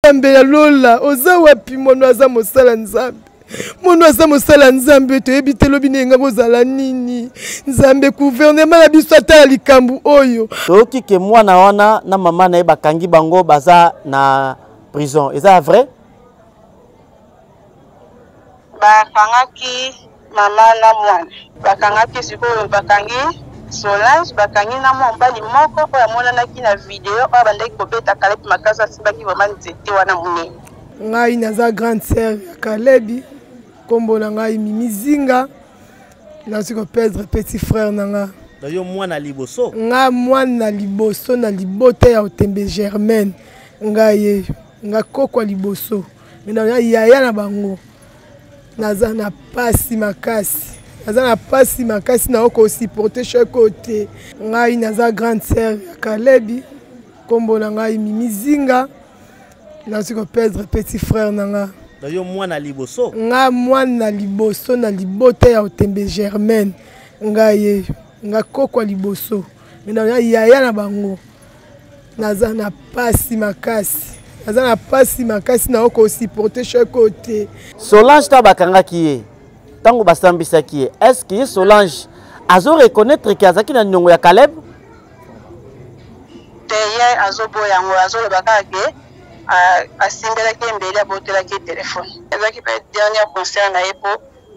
Nzambe ya Lola, oza wapi mono aza mosala Nzambe. Mono aza mosala Nzambe to ebitelo binenga kozala nini. Nzambe gouvernement na biso ata likambu oyo. Toki ke mwana wana na mama na bakangi bango baza na prison. Eza vrai? Bakangaki mama na mwana. Bakangaki sikoyo bakangi Solange bakangi na mobali moko oyo amonanaki na video oyo bandaki kobeta Caleb makasi asimbaki vraiment nzete wana monene. Ngai naza grande sœur ya Caleb. Kombo na ngai Mimizinga. Nazi ko perdre petit frère nanga. Dayo mwana liboso. Nga mwana liboso na libote ya Otembe Germaine. Ngai nga kokwa liboso. Mina yaya na bango. Naza na pasi makasi. Naza na pasi makasi na oko supporter chaque côté. Ngai naza grande sœur ya Caleb. Kombo na ngai Mimizinga. Nazi ko perdre petit frère nanga. Dayo mwana liboso. Nga mwana liboso na libote ya Otembe Germaine. Ngai nga kokwa liboso. Mina yaya na bango. Naza na pasi makasi. Naza na pasi makasi na oko supporter chaque côté. Solange tabakanga kiye. Tango basambisa kiye. Est-ce que Solange azo reconnaître que azaki na nyongo ya Caleb? Teye azo boyango azo le bakage asimbelaki mbele abotelaki téléphone. Ezaki pe dernier concert na epo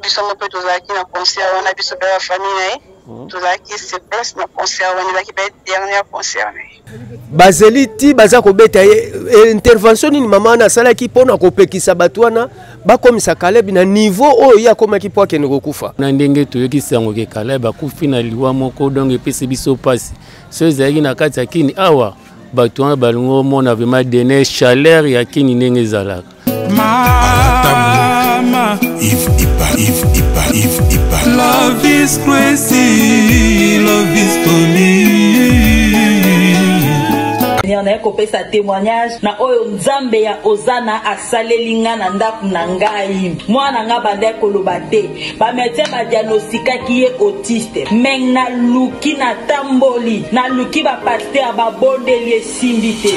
biso mo pe tozaki na concert wana biso pe la famille na ye. Tozaki se place na concert wana ezaki pe dernier concert na ye. Bazeliti baza kobeta intervention ni mama na sala ki pona kopekisa batwana bakomisa Caleb na niveau oyo ya komaki po akene kokufa na ndenge toyokisa ngo ke Caleb akufi na liwa moko donc epese biso pasi so ezaki na kati ya kini awa batwana balungo mona vraiment donner chaleur ya kini ndenge ezalaka mama if love is crazy, love is for me. Na kopesa témoignage na oyo Nzambe ya Ozana asalelinga na ndaku na ngai mwana nga bande koloba te ba médecin ba diagnostikaki ye autiste meng na luki na tamboli na luki ba pasteur ba bondeli esimbi te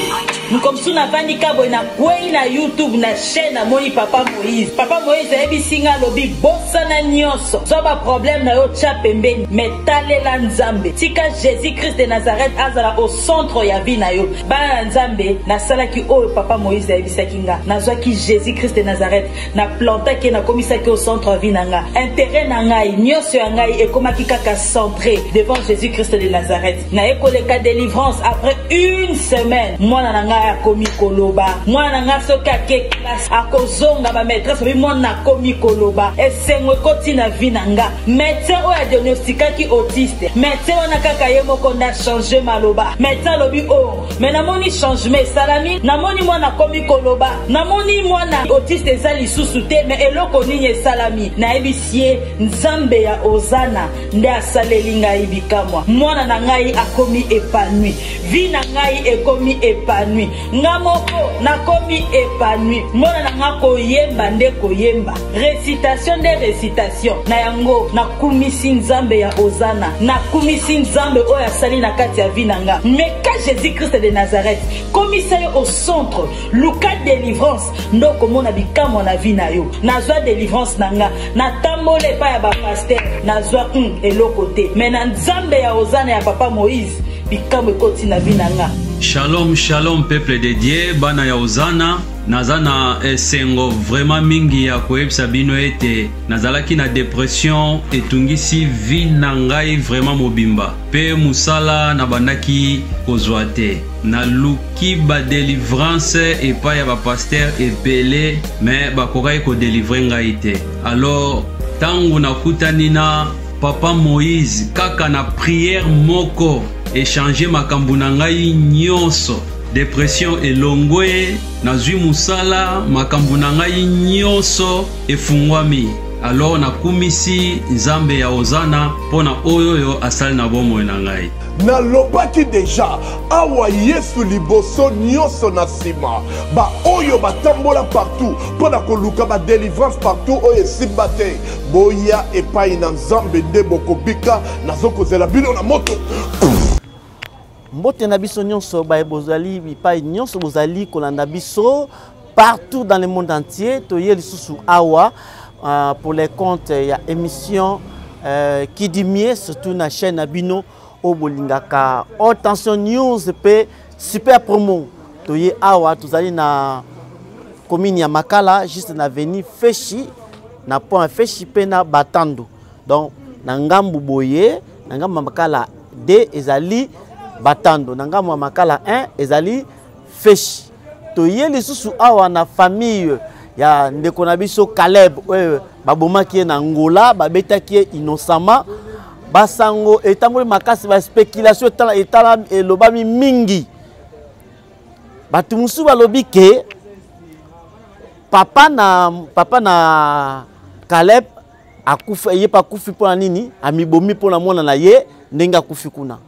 nkomsu na vandi kabo na kwei na YouTube na chaîne na moni Papa Moïse ebisinga lobi bossa na nyonso so ba problème na yo tcha pembeni metalela Nzambe tika Jésus Christ de Nazareth azala au centre ya vie na yo ba Nzambe na salaki oyo Papa Moïse ebisaki nga nazwaki Jésus Christ de Nazareth na plantaki na komisaki au centre vie na nga intérêt na ngai nyonso ya ngai ekomaki kaka centré devant Jésus Christ de Nazareth na ekoleka délivrance après une semaine mwana na ngai akomi koloba mwana na ngai soki ake classe akozonga ba maîtresse bi mwana akomi koloba esengo ekoti na vie na nga médecin oyo diagnostikaki autiste médecin wana kaka ye moko nda changer maloba médecin lobi oh namoni changement salami namoni mwana komi koloba namoni mwana autiste ezali susu te mais eloko nini salami na ebisie Nzambe ya Ozana nde asaleli ngai bikamwa mwana na ngai akomi épanoui vie na ngai ekomi épanoui ngamoko nakomi épanoui mwana na nga koyemba nde koyemba récitation de récitation na yango nakumisi Nzambe ya Ozana nakumisi Nzambe oyo asali na kati ya vie na nga mais quand Jésus Christ de Nazareth commissaire au centre luka délivrance ndoko mona bikamwa na vie na yo nazwa délivrance nanga na tambole pa ya ba pasteur nazwa eloko te mais na Nzambe ya Ozana ya Papa Moïse bikamwa ekoti na vie nanga. Shalom shalom peuple de Dieu bana ya Ozana nazana esengo vraiment mingi ya koyebisa bino ete nazalaki na dépression etungisi vie na ngai vraiment mobimba pe musala na bandaki kozwa te na luki ba délivrance epai ya ba pasteur ebele mais bakokai ko délivrer ngai te alors tangu nakutani na Papa Moïse kaka na prière moko échanger makambo na ngai nyonso dépression elongwe nazwi musala makambo na ngai nyonso efungwami alors nakumisi Nzambe ya Ozana pona oyo asali na bomoi na ngai na lobaki deja awa Yesu liboso nyonso na sima ba oyo batambola partout pona koluka ba délivrance partout oyo esimba te boya epai na Nzambe nde bokobika nazokozela bino na moto mbote na biso nyonso ba bozali bipai nyonso bozali kolanda biso partout dans le monde entier. Toye lisusu awa pour les comptes il y a émission qui dit mieux surtout na chaîne Abino au Bolingaka. Attention news pe super promo. Toye awa tuzali na commune ya Makala juste na veni Feshi na point Feshi pe na Batando. Donc na ngambu boye na ngambu Makala 2 ezali Batando na ngambu Makala 1 ezali Feshi. Toye lisusu awa na famille ya ndeko na biso Caleb babomaki na Angola babetaki innocemment basango etangoli makasi ba spéculation etala elobami mingi batu musu balobi ke papa na Caleb akufa ye pa kufi pona nini amibomi pona mwana na ye ndenga kufi kuna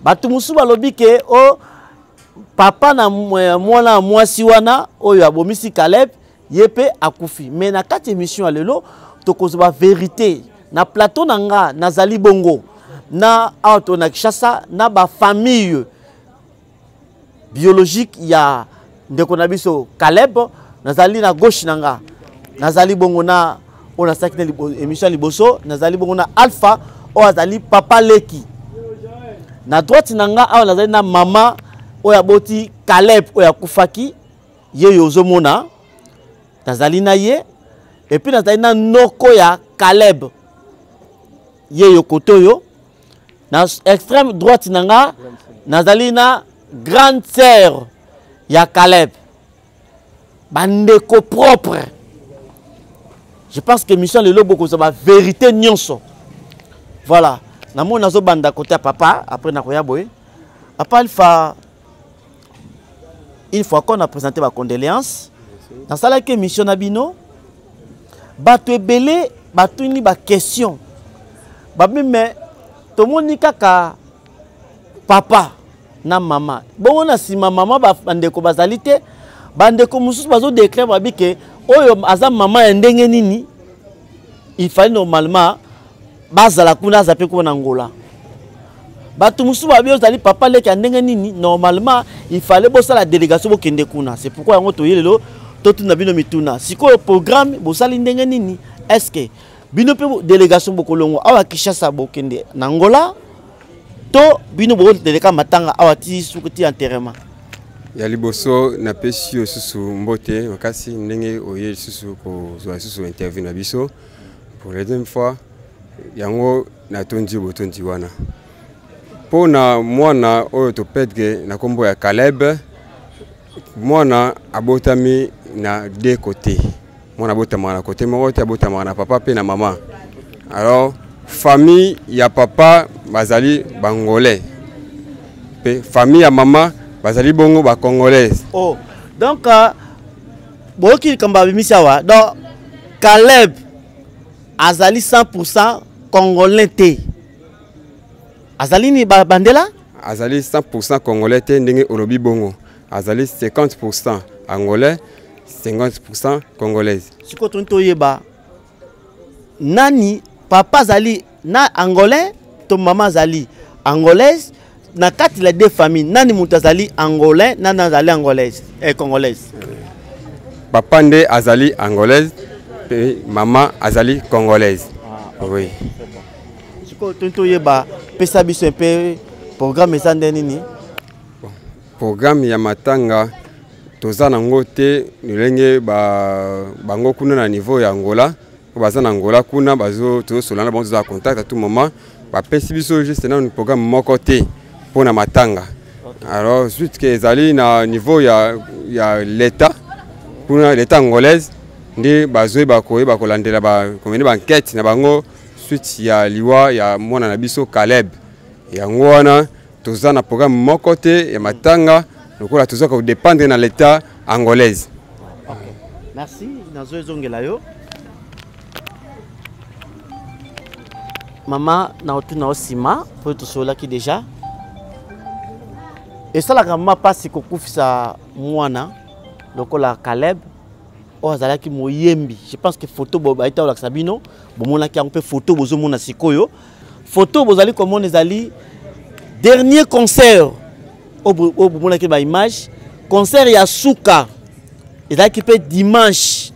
batu musu balobi ke o papa na mwana mwasi wana oyo abomisi Caleb yepe akufi mais na kati émission lelo tokozoba vérité na plateau nanga nazali bongo na auto na Kishasa na ba famille biologique ya ndeko na biso Caleb nazali na gauche nanga nazali bongo na ona sakina émission liboso nazali bongo na Alpha o azali papa Leki na droite nanga awa nazali na mama oya boti Caleb oya kufaki ye yozomona nazali na ye et puis nazali na noko ya Caleb ye yokotoyo na extrême droite nanga nazali na grande sœur ya Caleb bandeko propre. Je pense que mission le lobo ko za vérité nyonso. Voilà na mo nazo banda côté papa après na koya boy apa Alpha. Une fois qu'on a présenté ma condoléance, dans cette émission Nabino, bato ebele, bato ni ba question. Ba même to moni kaka papa na mama. Bon na si maman ba bandeko bazalité, bandeko mususu bazo déclarer ba bi ke oyo aza maman ndenge nini, il fallait normalement bazala kuna zape ko na Angola. Batu musu babio zali papa Leki ndenge nini normalement il fallait bosala la délégation bokende kuna. C'est pourquoi yango toyelelo totu na bino mituna. Siko programme bosali ndenge nini est-ce que bino pe délégation bokolongo awa Kishasa bokende na Angola to bino bo deleka matanga awa ti sukuti enterrement. Ya liboso na pesi susu mbote wakasi ndenge oye susu ko zo susu interview na biso pour la deuxième fois yango na tondi botondi wana. Pona mwana oyo to pedge na kombo ya Caleb mwana abotami na deux côtés mwana abotama na côté moko te abotama na papa pe na maman. Alors famille ya papa bazali bangolais pe famille ya maman bazali bongo ba congolaise. Oh donc boki kamba bimisawa donc Caleb azali 100% congolais te. Azali ni bandela? Azali 100% congolais te ndenge olobi bongo. Azali 50% angolais, 50% congolaise. Siko tonto yeba nani papa azali na angolais to maman azali angolaise na kati la deux familles nani mutu azali angolais nani azali angolaise et congolaise. Papa nde azali angolaise et maman azali congolaise. Oui. Tonto yeba pesa biso un peu programme ezande nini programme ya matanga toza nango te nilenge bango kuna na niveau ya Angola baza na Angola kuna bazo to solana bon za contact à tout moment ba pesi biso juste na un programme moko te pona matanga. Alors suite que ezali na niveau ya l'état kuna l'état angolaise ndi bazo ba kolandela ba komene ba enquête na bango suite ya liwa ya mwana na biso Caleb yango wana toza na programme moko te ya matanga lokola toza ko dépendre na l'état angolaise. Merci nazo ezongela yo mama na otuna osima po to sola ki déjà et ça la mama pasi ko kufisa mwana lokola Caleb o azalaki moyembi. Je pense que photo boba ita ola sabino bomona ki un peu photo bozo mona sikoyo photo bozali comme on ezali dernier concert au bomona ki ba image concert ya suka ezalaki pe dimanche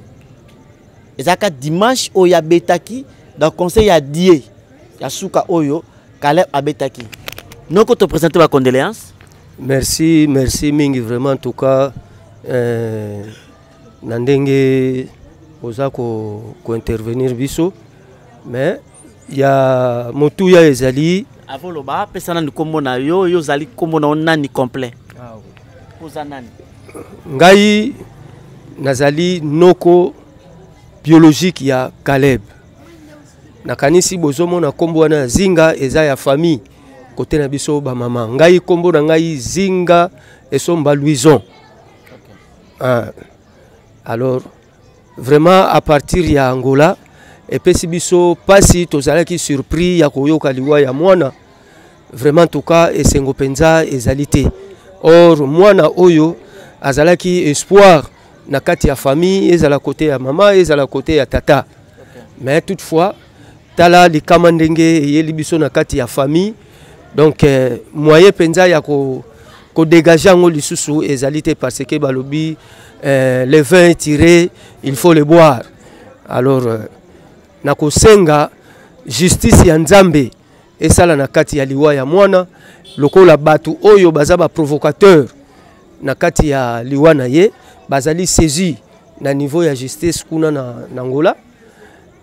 ezalaka dimanche oyo abetaki dans conseil ya die ya suka oyo Caleb abetaki noko te présenter ma condoléance. Merci mingi vraiment en tout cas nandenge oza ko intervenir biso mais ya motu ya ezali avoloba pesana ni kombo na yo zali kombo na nani complet poza nani ngai nazali noko biologique ya Caleb nakanisi bozomo na kombo wana zinga eza ya famille côté na biso ba mama ngai kombo na ngai zinga esomba Louison. Alors vraiment à partir ya Angola et puis biso pasi tozalaki surpris ya koyoka liwa ya mwana vraiment en tout cas esengo penza ezalité or mwana oyo azalaki espoir na kati ya famille ezala côté ya mama ezala côté ya tata mais toutefois tala likama ndenge yeli biso na kati ya famille donc moyen penza ya ko dégager ngo lisusu ezalité parce que balobi le vin tiré il faut le boire alors na kosenga justice ya Nzambe esala na kati ya liwa ya mwana lokola batu oyo baza ba provocateur na kati ya liwa na ye bazali saisi na niveau ya justice kuna na Angola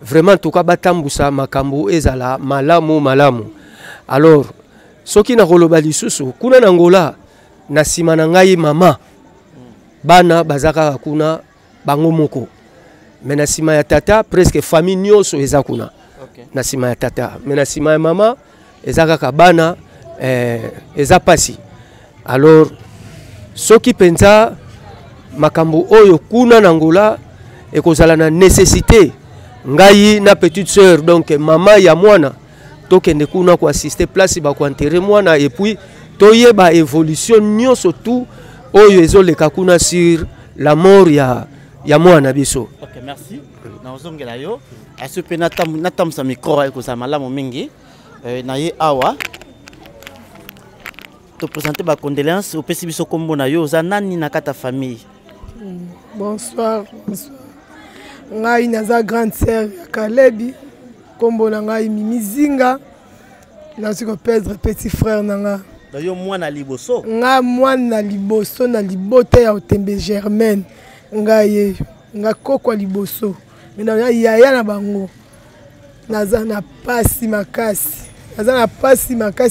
vraiment toka batambusa makambo ezala malamu alors soki na koloba lisusu kuna na Angola na sima na ngai mama bana bazaka kuna bango moko mais na sima ya tata presque famille nyonso eza kuna na sima ya tata mais na sima ya mama ezaka ka bana eza pasi alors soki penza makambo oyo kuna na Angola ekozala na nécessité ngai na petite sœur donc mama ya mwana tokende kuna ko assister place ba ko enterrer mwana et puis toyeba évolution nyonso tout oyo ezoleka kuna sur la mort ya mwana biso. OK, merci. Na ozongela yo asupe natam sa micro ko sa malamu mingi na ye awa te présenter ba condoléances au pesi biso kombo na yo za nani na kata famille. Bonsoir. Ngai naza grande sœur ya Kalebi kombo na ngai Mimizinga na siko perdre petit frère nanga yo mwana liboso nga mwana liboso na libota ya Otembe Germaine ngai nga kokwa liboso mina yaya na bango naza na pasi makasi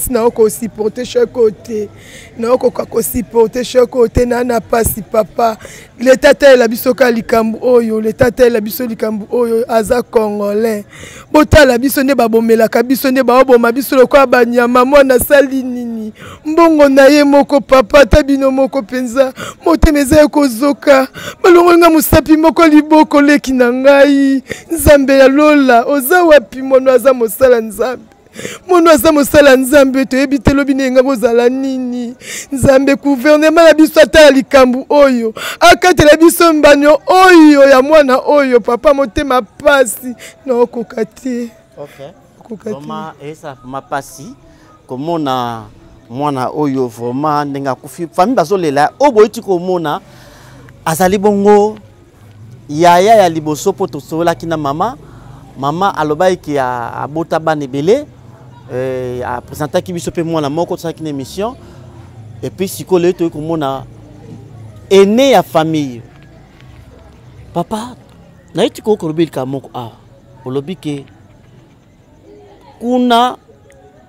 na oko supporter chaque côté na oko ko supporter chaque côté na pasi papa le tata la biso ka likambu oyo le tata la biso likambu oyo aza congolais botala biso ne babomela ka biso ne baboma biso lokwa banyama mwana sali nini mbongo na ye moko papa tabino moko penza motemeza ko zoka balongo nga musapi moko liboko leki na ngai Nzambe ya lola oza wapi mono aza mosala Nzambe mono aza mosala Nzambe toyebi te lobi nenga kozala nini Nzambe gouvernement la biso atala likambu oyo akatela biso mbanyo oyo ya mwana oyo papa motema pasi na okoka te. OK mama esa mapasi komona mwana oyo vraiment ndenga kufi famille bazolela oboyiti komona azali bongo yaya ya liboso poto sola kina mama alobai ki abota bana ebele a présenté qui biso pe mwana moko ça qui émission et puis siko le to komona aîné ya famille papa na iti ko kolobi ka moko olobi ke kuna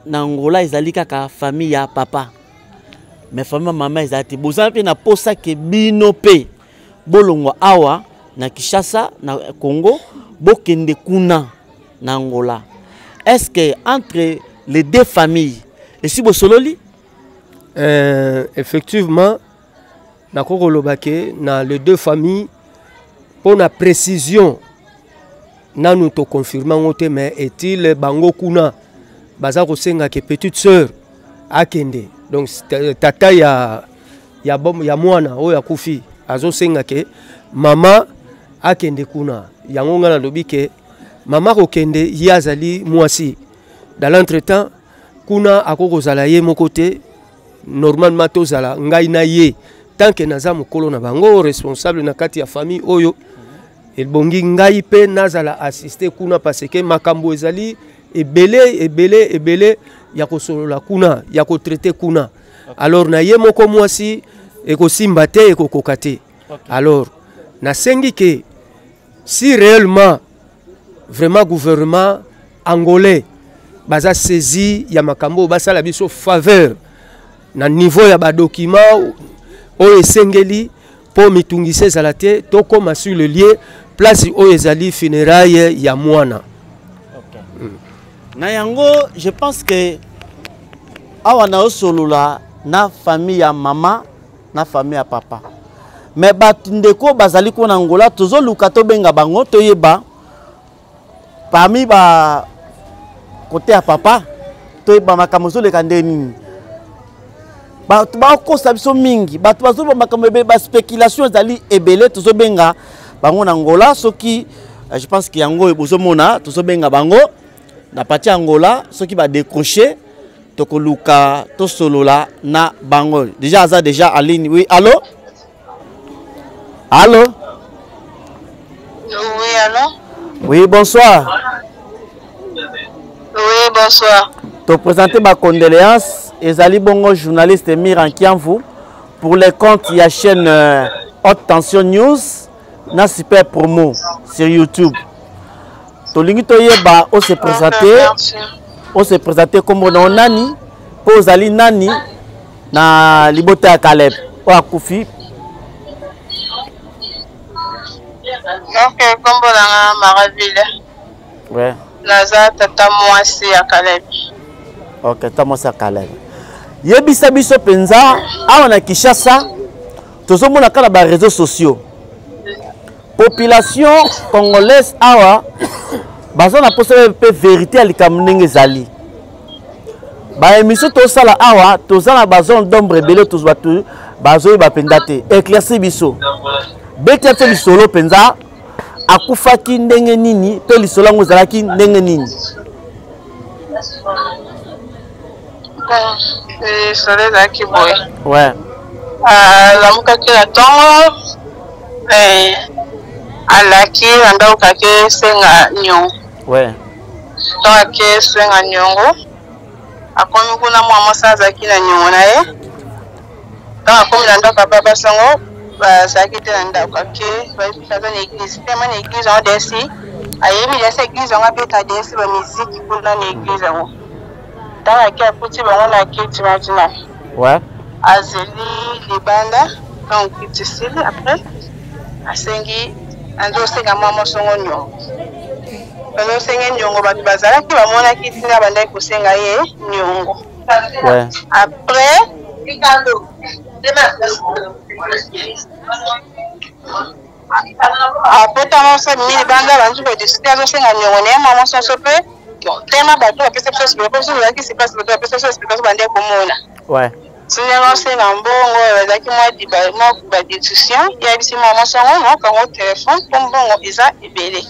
na Angola ezali kaka famille ya papa mais famille mama ezati bozala pe na posa ke bino pe bolongwa awa na Kinshasa na Congo bokende kuna na Angola. Est-ce que entre les deux familles et si bosololi effectivement na kokolobake na les deux familles pour la précision na nous te confirmons ngote mais est-il bango kuna baza ko senga ke petite sœur akende donc tata ya mwana oya kufi azo senga ke mama akende kuna yango ngana lobi ke mama ko kende yazali mwasi dans l'entretemps kuna akoko zala ye mokote normalement to zala ngai na ye tant que naza mokolo na bango responsable na kati ya famille oyo elbongi ngai pe nazala assister kuna parce que makambo ezali ebele ya kosolola kuna ya ko traiter kuna. Alors na ye moko mwasi ekosimba te ekokoka te. Alors nasengi ke si réellement vraiment gouvernement angolais baza saisi ya makambo basala biso faveur na niveau ya ba document oyo esengeli po mitungise ezala te tokoma sur le lieu place oyo ezali funérailles ya mwana. Na yango je pense que awa na osolola na famille ya mama na famille ya papa mais batindeko bazali ko na Angola tozo luka to benga bango toyeba parmi ba côté ya papa toyeba makambo le kandeni batu ba kosa biso mingi batu bazo ba makambo ba spéculation ezali ebele tozo benga bango na Angola soki je pense que yango ebozo mona tozo benga bango na parti Angola soki ba décrocher tokoluka to solola na bango déjà aza déjà en ligne. Oui, allô? Allô? Oui, allô? Oui, bonsoir. Oui, bonsoir. Te présenter ma condoléance ezali bongo journaliste Miran Kiamvu pour les comptes ya chaîne Haute Tension News na super promo sur YouTube. Tolingi toyeba o se présenter. On se présenté comme on nani, pose ali nani na libota ya Caleb. O akufi. Ok, comme on Maraville. Ouais. Naza tata mwasi ya Caleb. Ok, tata mwasi ya Caleb. Yebisa biso penza awa na Kinshasa tozomona kala ba réseaux sociaux. Population congolaise awa baza na posa pe vérité à likamnenge zali ba émission to sala awa to zana bazon d'ombre belé to zwatu bazo ba pendate éclairci biso bekete bisolo penza akufaki ndenge nini to lisolo ngo zalaki ndenge nini sole zaki boy ouais la mukaki la tongo alaki anda ukake senga nyo. Ouais. Donc ke senga nyongo. Akomi kuna mwa sanza kina nyongo na ye. Donc akomi anda papa basango ba sakite anda ukake ba fikaza na église. Tema na église on desi. Ayebi desi église on apeta desi ba musique kuna na église on. Donc akia puti bango na kiti matina. Ouais. Azeli libanda donc kitisi après asengi ando senga mama songo nyo. Ando senga nyongo batu bazala ki bamona kitinga banda ko senga ye nyongo. Ouais. Après après tamo se mi banda bantu ko discuter ando senga nyongo ne mama sonso pe tema batu ba perception ba perception la ki se passe ba perception explication banda ko mona. Ouais. Sinon c'est un bon ezaki moi ba discussion ya bisi mama songo no ko téléphone comme bon eza ebele.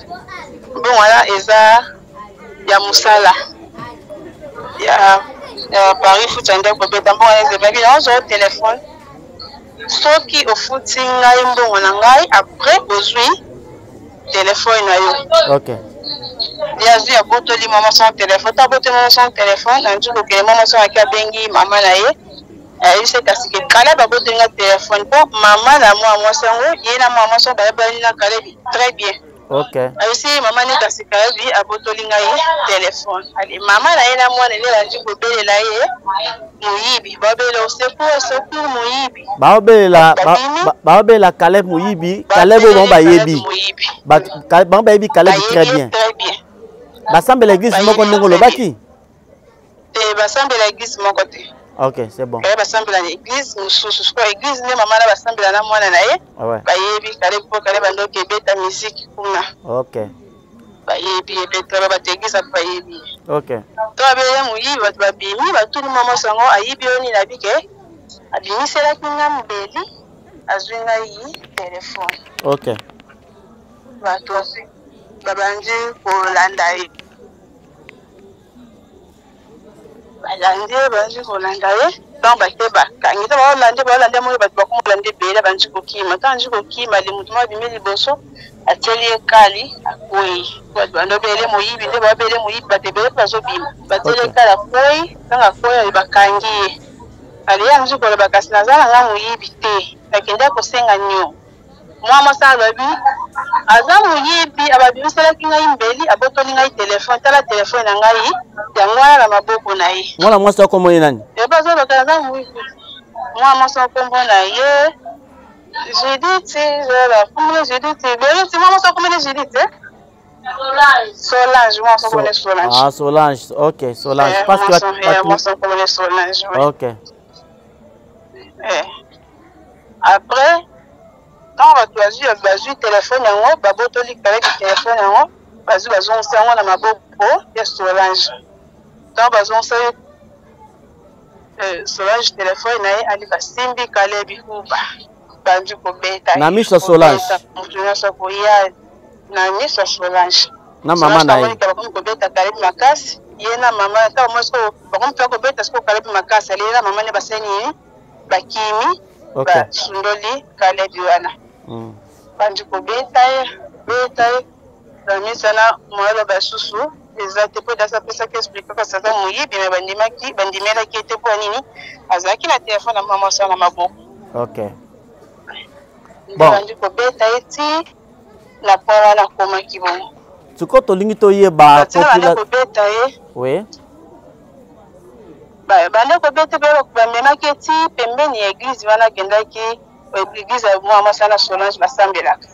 Bon voilà eza ya musala ya Paris foot ande ko beta bon eza ba bien au téléphone soki au foot ngai mbongo na ngai après ozwi téléphone na yo. OK. Ya zui abotoli mama son téléphone ta bote mama son téléphone anju ko ke mama son akia bengi mama na ye. Il s'est cassé que Caleb a besoin de téléphone pour maman la moi sango et la maman son na Caleb très bien. OK. Aussi maman n'est cassé Caleb a besoin de téléphone. Allez maman la ina moi ne la njuko bele la ye muyibi babele secours muyibi. Babela Caleb muyibi Caleb bon ba yebi. Ba ba yebi Caleb très bien. Très bien. Ba semble l'église moko ndongo lobaki. Ba semble l'église mon côté. OK, c'est bon. Kaya basambela na église mususu kwa église ne mama na basambela na mwana na ye. Ouais. Bayebi kale po kale bando ke beta musique kuna. OK. Bayebi beta ba église bayebi. OK. To abele muyi ba babimi ba tuni mama sango ayibi oni na bike. Abimi sela kinga mbeli azwinga yi téléphone. OK. Ba to babandi ko landa yi. Balande banzi kolanda ye tant bakeba kangi ta balande mo ba ko lande bela banji ko kima tanji ko kima le mutuma bimeli boso atelier kali akoi bando bele mo yibi nde ba bele mo yibi batebele bazo bima batele kala koi tanga koi bakangi ali yanzu ko bakasina zala nga mo yibi te akenda ko senga nyo mwa masala bi aza mo yibi ababisela kinga imbeli abotoli ngai telefone tala telefone na ngai ya mwana na maboko na ye mwana mwasa ko moyi nani e bazo bakaza mo mwa mwasa ko mbona ye Judith voilà comment Judith bien c'est moi ça comment Judith Solange moi ça connaît Solange ah Solange OK Solange parce que moi ça connaît Solange OK après quand on va choisir le téléphone yango babotoli kale téléphone yango bazon sango na maboko ya Solange quand bazon sa Solange téléphone naye ali basimbi kale bikuba bandu ko beta na miso Solange na miso Solange na mama na ye ko beta kale makasi ye na mama ta mo so ba ko beta ko kale makasi ali na mama ne baseni bakimi ba sundoli kale biwana bandu ko beta na miso na moyo ba susu ezate po dasa pesa ke explique ka sasa muyibi me bandimela ki ete po nini azaki na telefone na mama sana maboko OK bon ko beta eti na pawa na koma kibongo tuko tolingi toyeba popula ko beta oui bande ko beta ba mema ki eti pembeni ya église wana kendaki église ya mwa masana Solange basambelaka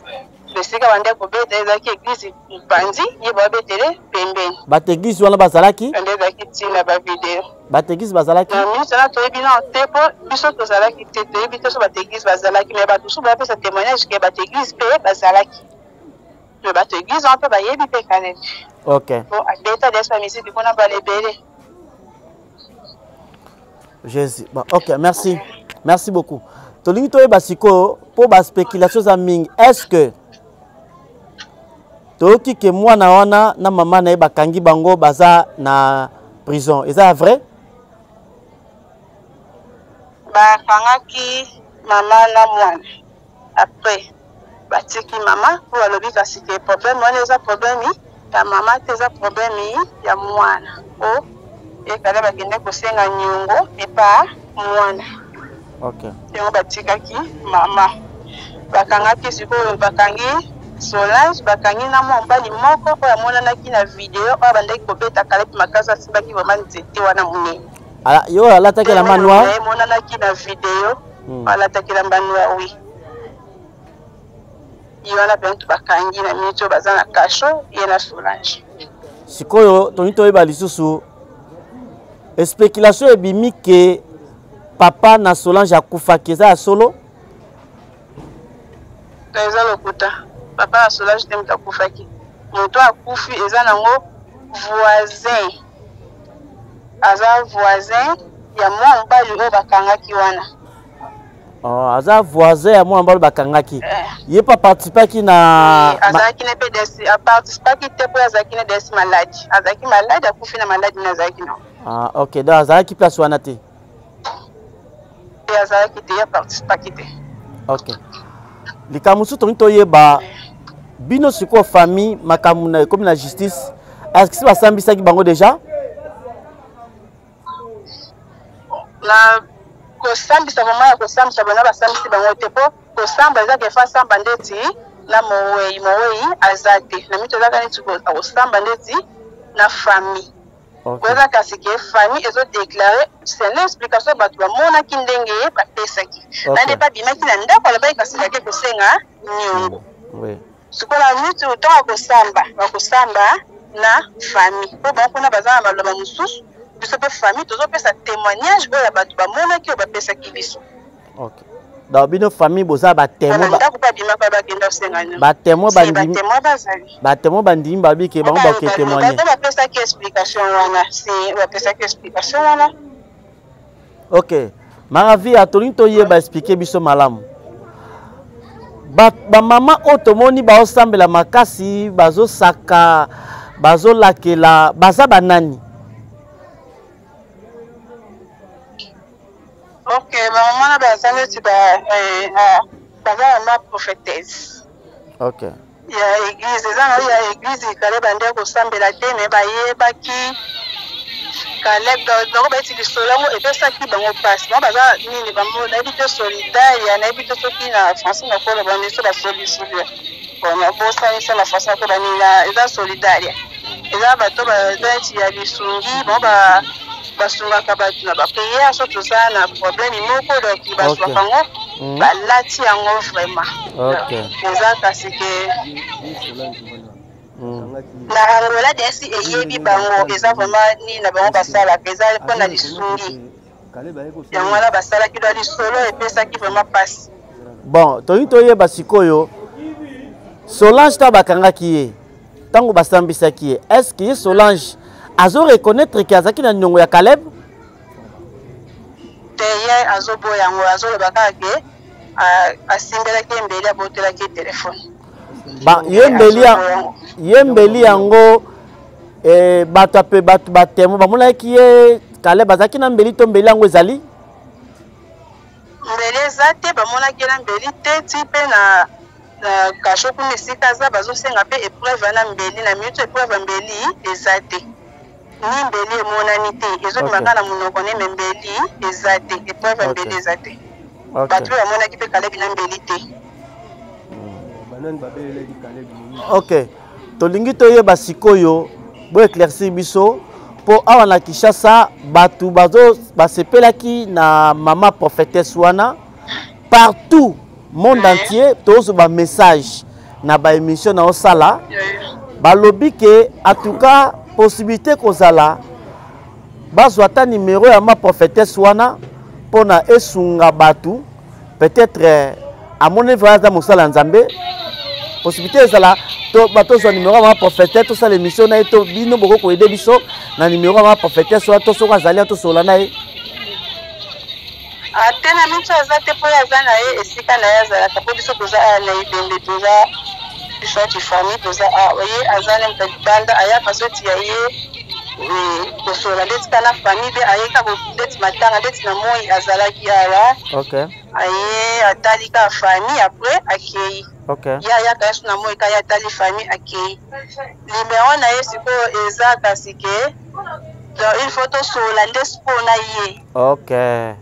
besika bande ko beta ezaki église mpanzi ye ba betele pembeni bategisi wana bazalaki ande ezaki tina ba video bategisi bazalaki na mimi sana toyebi na tepo biso tozalaki te toyebi te so bategisi bazalaki mais bato so bapesa témoignage ke bategisi pe bazalaki mais bategisi on peut bayebi pe kane OK bon abeta des familles bi kona balebele Jésus bon OK merci beaucoup tolingi toyeba siko po ba spéculation za mingi est-ce que toki ke mwana wana na mama na ye bakangi bango baza na prison eza vrai bakangaki mama na mwana après batiki mama po balobi kasi ke problème wana eza problème ya mama te eza problème ya mwana o ekale bakende kosenga nyongo epa mwana OK yango batikaki mama bakangaki sikoyo bakangi Solange bakangi na mobali moko oyo amonanaki na video oyo bandaki kobeta kalepi makasi asimbaki vraimen nzete wana monene yo alataki na manoir emonanaki na video alataki na manoir oui ye wana mpentu bakangi na miniti oyo baza na kasho ye na Solange sikoyo toni toyeba lisusu spéculation ebimi ke papa na Solange akufaki eza ya solo eza lokuta papa na Solange te moto akufaki moto akufi eza nango voisin aza voisin ya mwa mobali oyo bakangaki wana aza voisin ya mwa mobali bakangaki ye pa participaki na azalaki ne pe desi aparticipaki te po azalaki ne desi maladi azalaki maladi akufi na maladi na azalaki na OK donc azalaki place wana te azalaki te ya participaki te OK likambo mosusu tongi toyeba bino sikoyo famille makambo na ekomi na justice est-ce que basambisaki bango déjà na kosambisa mama ya kosambisa bana basambisi bango te po kosamba ezaka efa samba ndeti na mowei aza te na mito ezaka neti kosamba ndeti na famille kweza kasi ke famille ezodeklare c'est l'explication bato bamonaki ndenge bapesaki nande babimaki na ndako alobaki kasi bake kosenga nyongo sikola miti otonga bakosamba na famille po bango mpona baza na maloba mosusu biso mpe famille tozopesa témoignage oyo ya bato bamonaki oyo bapesaki biso donc bino famille boza batémoin bandimi babi ke bango bake témoigner bapesaki explication wana bapesaki explication wana OK maravi atolingi toyeba expliquer biso malamu bamama oyo tomoni baosambela makasi bazosaka bazolakela baza banani Ok, maman na bazanga ti baza ma prophétesse. Ok. Ya église, ya église kale bande ko sambela te me bayebaki Caleb donc beti lisolango epesaki bango passe. Moi baza nini bango na ebite solidaire, na ebite soki na français na kola ba miso ba solution. Bon, na bosa isa na français ko ba ni na eza solidaire. Eza bato ba beti ya lisungi, bon ba basungaka bato na baprière so toza na problème moko donc basuka bango balati yango vraiment. Ok. Eza kasi ke na Angola desi eyebi bango eza vraiment ni na bango basala eza mpona lisungi yango wana basalaki na lisolo epesaki vraiment passe. Bon, toyeba sikoyo Solange ta bakangaki ye ntango basambisaki ye, est-ce que Solange azo reconnaître que azaki na niongo ya Caleb? Te ye azoboya yango azolobaka ke asimbelaki embeli abotelaki telefone. Ba yembeli yango bato ape bato batemo bamonaki ye Caleb azaki na mbeli to mbeli yango ezali mbeli eza te bamonaki na mbeli te ti mpe na kasho kuna esika aza bazosenga mpe épreuve na mbeli na minute épreuve mbeli eza te ni mbeli emonani te ezobimaka na monoko neme mbeli eza te épreuve mbeli eza te bato bamonaki mpe Caleb na mbeli te. Ok, tolingi toyeba sikoyo bo éclaircir biso po awa na Kinshasa batu bazo basepelaki na mama prophétesse wana partout monde entier tozo ba message na ba émission na osala balobi ke en tout cas possibilité kozala bazwa ta numéro ya ma prophétesse wana pona esunga batu peut-être à mon évrage dans Moussala Nzambe possibilité ezala to bato zo numéro ya prophétesse to ça l'émission na to bino boko ko aider biso na numéro ya prophétesse so to soka zali to sola na ye atena mincho azate po yazana ye esika na yazala kapo biso toza na ibende toza biso famille toza ye azana mbanda aya pasoti ya ye kosola ndeti kana famille be ayeka ndeti matanga ndeti na moi azalaki awa. Ok. Aye atalika famille après akei. Ok. Ya kayesu na moi kaya atali famille akei. Numéro na ye siko eza kasi ke il faut to sola ndesi po na ye. Ok.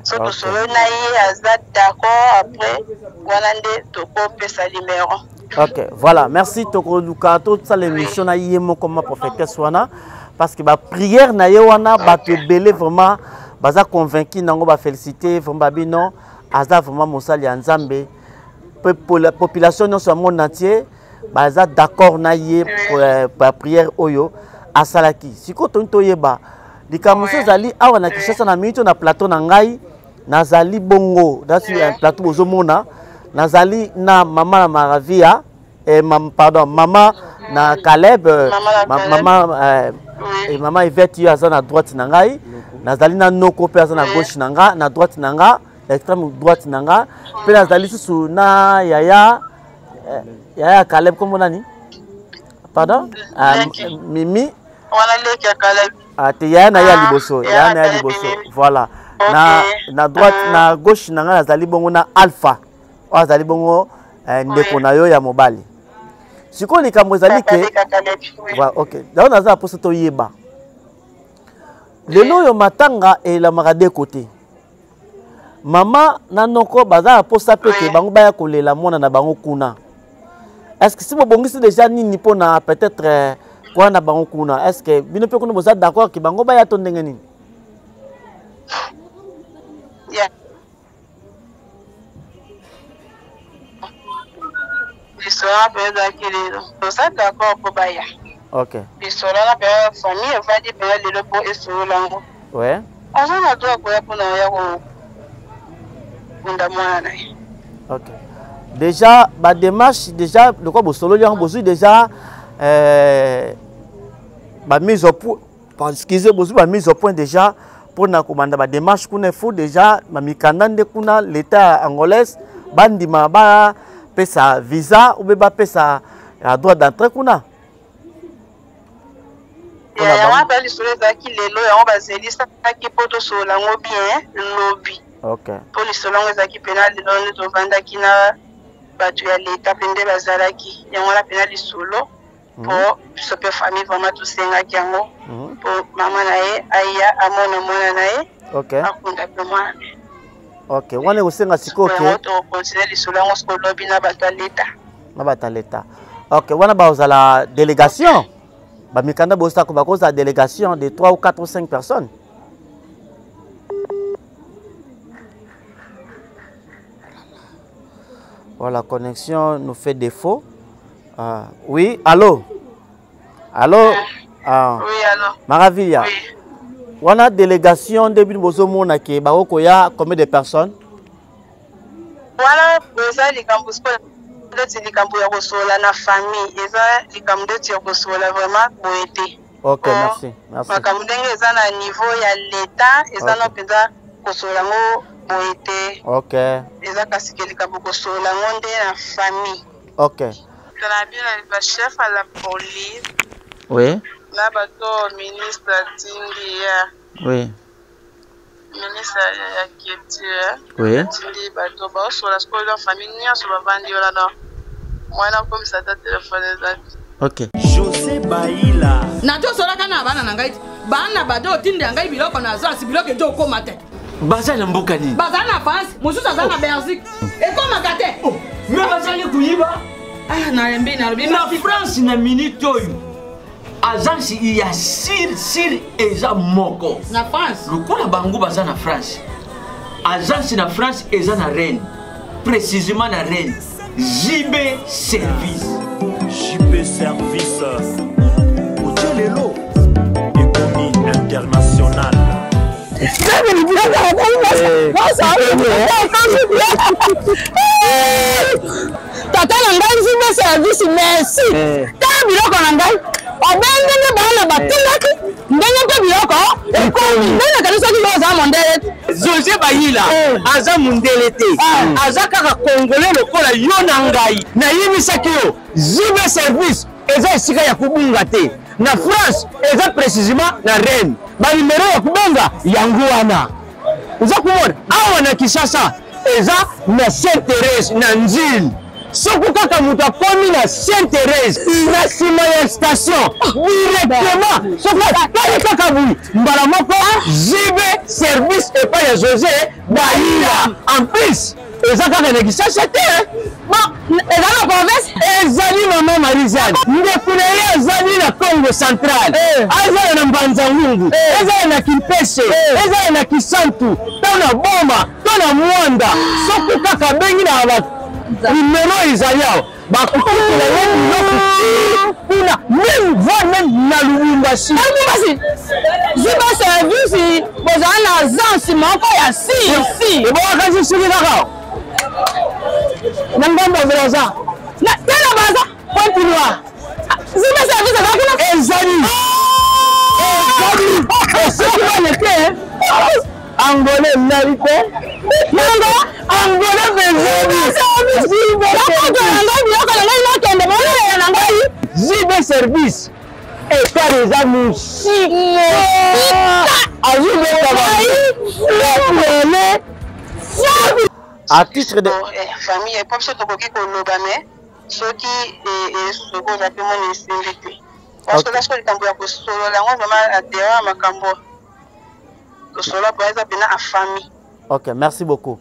So to solo na ye aza d'accord après wana nde tokopesa numéro. Ok, voilà, merci Toko Luka, toute ça l'émission na yemo comme prophétesse wana parce que ba prière na ye wana ba te belé vraiment baza convaincu nango ba féliciter vraiment bino aza vraiment mosali ya Nzambe pour la population non sur le monde entier baza d'accord na ye pour la prière oyo asalaki siko tonto yeba likamuso zali awa na Kinshasa na minute na plateau na ngai nazali bongo dasi un plateau bozomona nazali na mama na Maravia pardon mama na Caleb mama Yvette yo aza na droite na ngai nazali na Noko pe aza na gauche na nga na droite na nga extrême droite na nga pe nazali susu na yaya Caleb comme nani pardon Mimi wana leki ya Caleb te yaya na ya liboso yaya na ya liboso voilà na droite na gauche na nga nazali bongo na Alpha azali bongo ndeko na yo ya mobali siko likambo ezali ke voilà ok donc naza poso to yeba lelo yo matanga elamaka de côté mama na Noko baza posa peke bango baya kolela mona na bango kuna est-ce que si bobongisi déjà nini pona peut-être quoi na bango kuna est-ce que bino pe kuna boza d'accord que bango baya to ndenge nini Bisola peza kilelo. Tosa d'accord pour baya. OK. Bisola la peza famille va di peza lelo po esolango. Ouais. Aza na doa ko ya pona ya ko kunda mwana. OK. Déjà ba démarche déjà le quoi bosolo liang bozu déjà ba mise au point parce que bozu ba mise au point déjà pour na komanda ba démarche kuna faut déjà ma mikanda nde kuna l'état angolais bandima ba pesa visa ou beba pesa droit d'entrée kuna ya wana ba lisolo za ki lelo ya ba zelisa ki poto sola ngo bien lobby Ok. Pour les solongs ezaki pena lelo tovandaki na bato ya leta pende bazalaki yango la pena lisolo pour biso pe famille vraiment tosengaki yango pour mama na ye aya amona mwana na ye akunda pe mwana. Ok, wana kosenga sikoyo ke tokontinue lisolo yango siko lobi na bato ya leta. Na bato ya leta. Ok, wana bazala délégation bamikanda bosako bakozala délégation de 3 ou 4 ou 5 personnes. Voilà, la connexion nous fait défaut. Oui, allô? Allô? Oui, allô? Maravilha. Oui. On a délégation de Bozo Monake, Barokoya, combien de personnes? Voilà, ça, les campus, les campus, la famille, les campus, vraiment, pour aider. Ok, merci. Merci. Ma campus, ils ont un niveau, il y a l'État, ils ont un peu de été. Ok. Ils ont cassé les campus, la famille. Ok. Le chef à la police. Oui. Là, bateau ministre Tingi. Oui. Ministre ya culture. Oui. Tingi bateau ba sur la scola famille nia sur la bandi là non. Moi na comme ça ta téléphone exact. Ok. José Baïla. Na to sola kana bana na ngai. Bana bateau tindi ngai biloko na za si biloko ejo ko mate. Baza na mboka ni. Baza na France, mususu aza na Belgique. E ko makate. Oh, mais baza ni kuyiba. Ah na rembi na robi. Na France na minute oyo. Agence il y a sir eza moko na France lokola bango baza na France agence na France eza na Rennes précisément na Rennes JB Service Otelelo économie internationale tata na ngai JB Service merci ta biloko na ngai obengenge bana batindaki ndenge mpe biloko ekomi ndenge kanisaki oza mondele José Baïla aza mondele te aza kaka congolais lokola yo na ngai nayebisaki yo JB Service eza esika ya kobunga te na France eza précisément na Rennes banimero ya kobenga yango wana oza komona awa na Kinshasa eza na Sainte-Thérèse na Nzili soki kaka moto akomi na Sainte-Thérèse na nsima ya station directement soki atali kaka boyi mbala moko JB Service epai ya José Baïla en plus eza kaka na Kinshasa te eza na province ezali mama Marizane ndeko na ye azali na Congo central azali na Mbanza-Ngungu ezali na Kimpese ezali na Kisantu to na Boma to na Mwanda soki kaka bengi na bato numéro ezali awa bakokokela ye biloko kuna même voire même na Lubumbashi JB Service bozala na agence moko ya si ebowakasi soki kaka na ngambo ozelaza tala baza Pointe Noire JB Service ezali soki wana te Angolais nali te nango Angolais JB Service etat eza musike à titre de famille pas so tokoki koloba mais soki soko za pe mon invité parce que là ce likambo ya kosolola yango vraiment adhérent makambo kosolola pour eza pena a famille. Ok, merci beaucoup.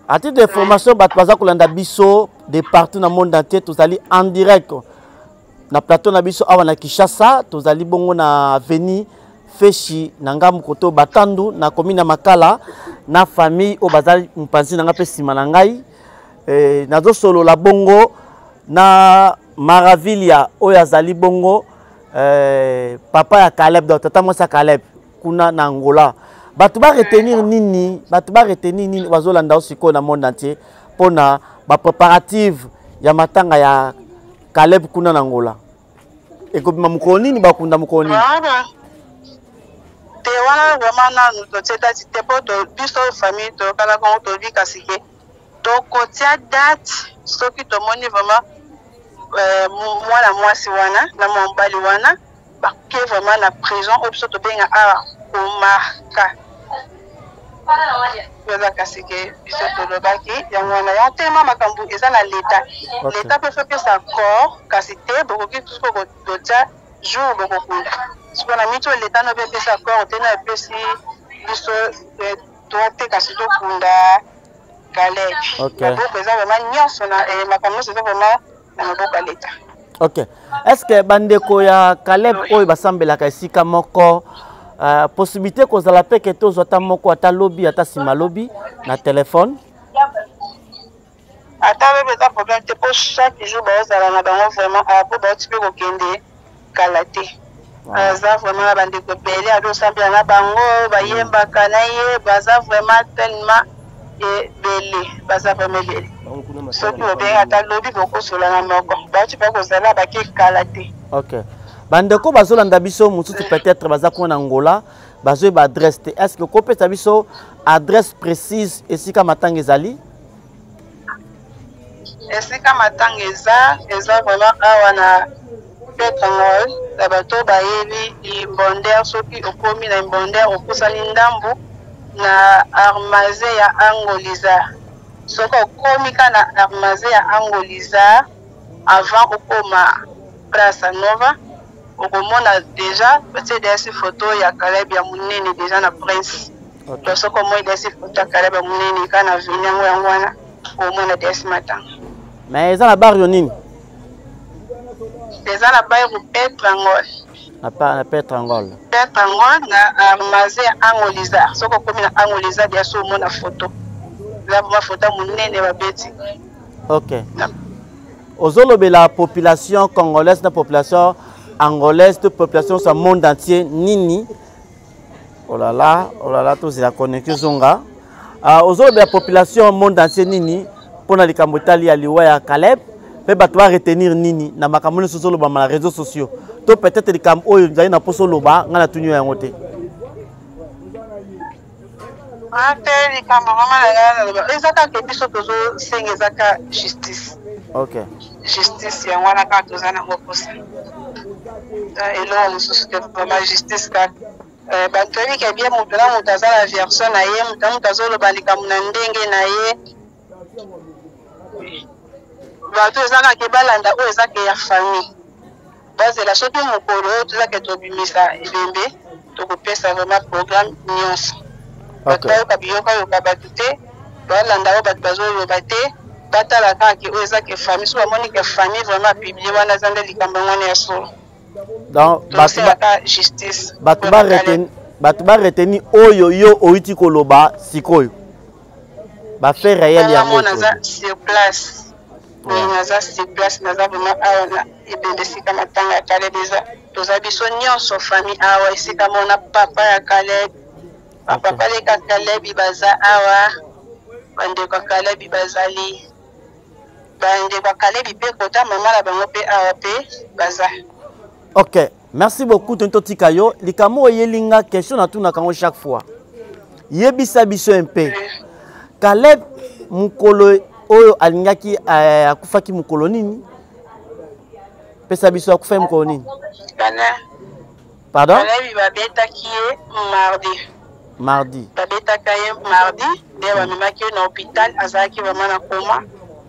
À titre d'information, Batwaza Kolanda Biso, de partout dans le monde entier, tous allez en direct. Na plateau na biso awa na Kinshasa, tous allez bongo na Veni, Feshi, Nangam Koto Batandu, na commune Makala, na famille au bazali mpanzi nanga pe sima na ngai. Nazo solo la bongo na Maravilha oyo azali bongo papa ya Caleb donc tata mwasa Caleb kuna na Angola. Batu ba retenir nini, batu ba retenir nini bazolanda osiko na monde entier pona ba préparative ya matanga ya Caleb kuna na Angola. Eko bima mukoni ni bakunda mukoni. Te wana vraiment na nous teta te poto biso famille to kala ko to vi kasike. To kotia date soki to moni vraiment mwana mwasi wana na mombali wana ba ke vraiment na prison opso to benga a o marka eza kasi ke biso tolobaki yango wana yango tema makambo eza na leta leta mpe fopesa accord kasi te bokoki tusko kotia jour bokokunda siko na mito leta no mpe epesa accord te na epesi biso toate kasi tokunda Caleb maboko eza vraiment nyonso na makambo nyonso eza vraiment na maboko ya leta. Ok, est-ce que bandeko ya Caleb oyo basambelaka esika moko possibilité kozala pe ke tozwa ata moko ata lobby ata sima lobby na téléphone ata bebe eza problème te po chaque jour bazala na bango vraiment po bauti mpe kokende kala te aza vraiment na bandeko ebele adosambela na bango bayembaka na ye baza vraiment tellement ebele baza vraiment ebele soki obenga ata lobi bokosola na moko bauti mpe kozala bake kala te. Ok, bandeko bazolanda biso mosusu peut-être baza kuna Angola bazoyeba adresse te, est-ce que kopesa biso adresse précise esika matanga ezali? Esika matanga eza vraiment awa na Petangol na bato bayebi Imbonder soki okomi na Imbonder okusani ndambu na armaze ya Angoliza soki okomi ka na armaze ya Angoliza avant okoma Praça Nova okomona déjà peut-être des photos ya Caleb ya munene déjà na Prince to soko moi des photos ya Caleb ya munene kana vinyango yango wana omona des matanga. Mais eza na bar yo nini? Eza na bar Petangol. Na Petangol. Petangol na armaze ya Angoliza soko komi na Angoliza dia so omona photo la ma photo munene ba beti. Ok. Ozolobe la population congolaise na population angolaise de population sur le monde entier nini oh là là tous la connexion zonga ozolobe la population monde entier nini pour na likambo tali ya liwa ya Caleb pe bato ba retenir nini na makambo ne sosolo ba na réseaux sociaux to peut-être likambo oyo nzali na poso loba ngana tunyo yango te ate likambo mama na ezaka ke biso tozo senga ezaka justice. Ok. Justice yango wana kaka toza nango posa eloko mosusu te vraiment justice kaka bato oyebika bien moto na moto aza na version na ye moto na moto azoloba likambo na ndenge na ye bato eza kaka balanda oyo eza ke ya famille bazela soki mokolo oyo toza ke tobimisa ebembe tokopesa vraiment programme nyonso bato bayoka biyoka bato te balanda oyo bato bazoloba te batala kaka oyo eza ke famille so bamoni ke famille vraiment apiblie wana eza nde likambo wana ya solo donc justice bato ba reteni oyo yo outi koloba sikoyo ba fait réel ya moto naza sur place naza sur place naza vraiment awa na ebende sika matanga ya Caleb eza toza biso nyonso famille awa esika mona papa ya Caleb papa leka Caleb baza awa bandeko ya Caleb bazali bandeko ya Caleb mpe kota mama na bango mpe awa mpe baza. Ok, merci beaucoup tonto Tikayo. Likamo yelinga question na tuna kango chaque fois. Yebisa biso un peu. Caleb mukolo oyo alingaki akufaki mukolo nini? Pesa biso akufa mukolo nini? Pardon? Caleb babetaki ye mardi. Babetaka ye mardi, de bamemaki na hôpital azalaki vraiment na coma.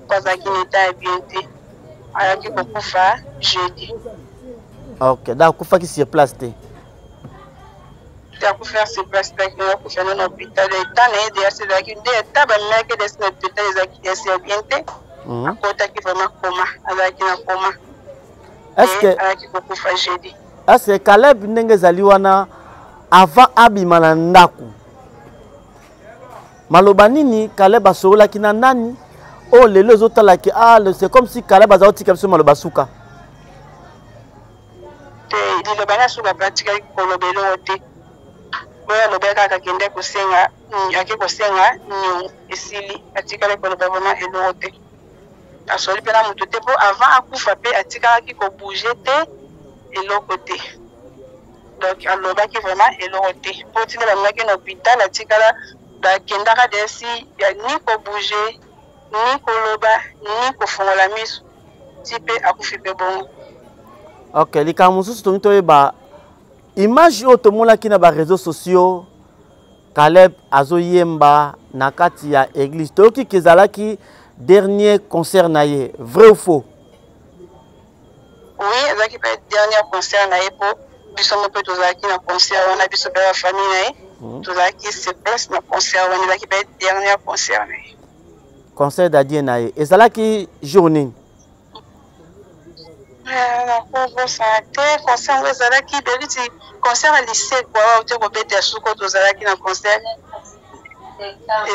Azalaki na état bien te. Ayaki kokufa jeudi. Ok, donc il faut qu'il se place. Il faut faire se place dans l'hôpital. Il est-ce que Caleb ndenge zaliwana avant abimana ndaku maloba nini Caleb asola kina nani oh lelo zotala ki c'est comme si Caleb azauti kabisa maloba suka le bana suka pratique kolobelo te boya lobeka kakende kusenga yake kusenga ni esili atika le koloba vraiment elo te asoli pena mutu te po avant akufa pe atika ki ko bouger te elo côté donc alobaki vraiment elo te po tina ba ngaki na hôpital atika la ba kendaka desi ya ni ko bouger ni koloba ni ko fongola miso tipe akufi pe bongo. Ok, les camusus sont image automona qui na ba réseaux sociaux Caleb azoyemba na kati ya église. Toki kezalaki dernier concert na ye, vrai ou faux? Oui, ezaki pe dernier concert na ye po biso mpe tozalaki na concert wana biso pe la famille na ye. Tozalaki se place na concert wana ezaki pe dernier concert na ye. Concert d'adieu na ye. Ezalaki journée. Na ko santé concert ezalaki beliti concert à lycée quoi te ko bete suko tozalaki na concert.